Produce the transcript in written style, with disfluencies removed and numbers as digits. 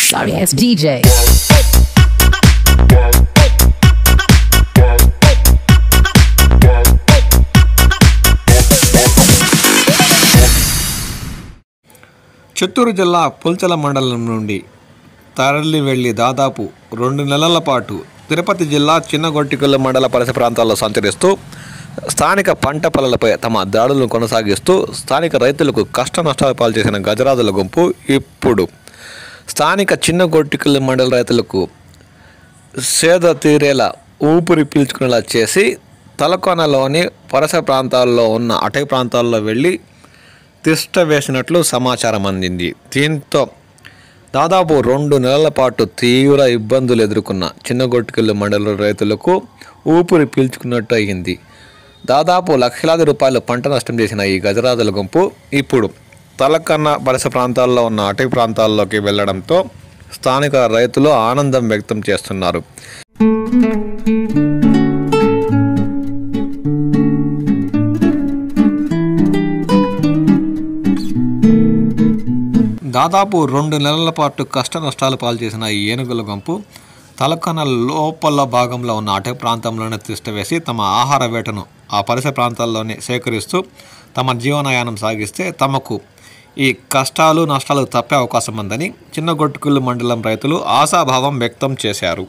Sorry ass DJ. Chittoor జిల్లా పుల్చల మండలం నుండి తరలి వెళ్లి దాదాపు 2 నెలల పాటు తిరుపతి జిల్లా చిన్నగొట్టికల్లు మండల పరిసర ప్రాంతాల్లో సంచరిస్తూ స్థానిక పంట పొలాలపై తమ దాడులను కొనసాగిస్తూ స్థానిక రైతులకు కష్ట నష్టాలు పాల్చేసిన గజరాజుల గుంపు ఇప్పుడు స్థానిక చిన్నగొట్టికల్లు మండల రైతులకు సేద తీరేలా ఊపిరి పీల్చుకునేలా చేసి తలకోనలోని పరిసర ప్రాంతాల్లో ఉన్న అటవీ ప్రాంతాల్లో వెళ్ళి తిష్ట వేసినట్లు సమాచారం అందింది. దీంతో దాదాపు 2 నెలల పాటు తీవ్ర ఇబ్బందులు ఎదుర్కొన్న చిన్నగొట్టికల్లు మండల రైతులకు ఊపిరి పీల్చుకున్నట్టు అయింది. దాదాపు లక్షలాది రూపాయలు పంట నష్టం చేసిన ఈ గజరాజుల గుంపు ఇప్పుడు తలకన్న పరిసర ప్రాంతాల్లో ఉన్న అటవీ ప్రాంతాల్లోకి వెళ్లడంతో స్థానిక రైతులు ఆనందం వ్యక్తం చేస్తున్నారు. దాదాపు 2 నెలల పాటు కష్ట నష్టాలు పాల్చేసిన ఈ ఏనుగుల గుంపు తలకన లోపల భాగంలో ఉన్న అటవీ ప్రాంతంలోనే తిష్టవేసి తమ ఆహార వేటను ఆ పరిసర ప్రాంతాల్లోనే సేకరిస్తూ తమ జీవనయానం సాగిస్తే తమకు ఈ కష్టాలు నష్టాలు తప్పే అవకాశం ఉందని చిన్నగొట్టికల్లు మండలం రైతులు ఆశాభావం వ్యక్తం చేశారు.